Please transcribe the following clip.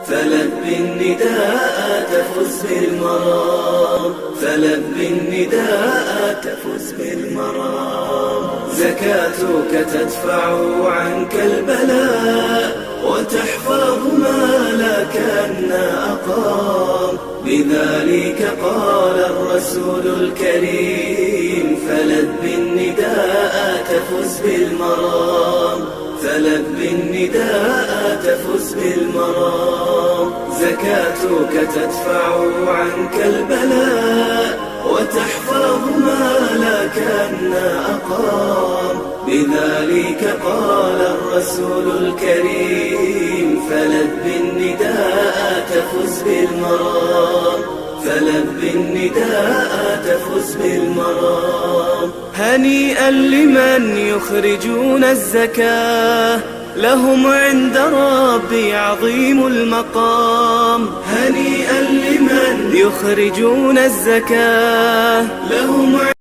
فلبي النداء تفز بالمرام، فلبي النداء تفز بالمرام. زكاتك تدفع عنك البلاء وتحفظ ما لك أن أقام، بذلك قال الرسول الكريم فلبي النداء تفز بالمرام، فلبي النداء تفز بالمرام. زكاتك تدفع عنك البلاء وتحفظ ما لك أن أقام، بذلك قال الرسول الكريم فلبي النداء تفز بالمرام، فلبي النداء تفز بالمرام. هنيئا لمن يخرجون الزكاة، لهم عند ربي عظيم المقام. هنيئا لمن يخرجون الزكاة، لهم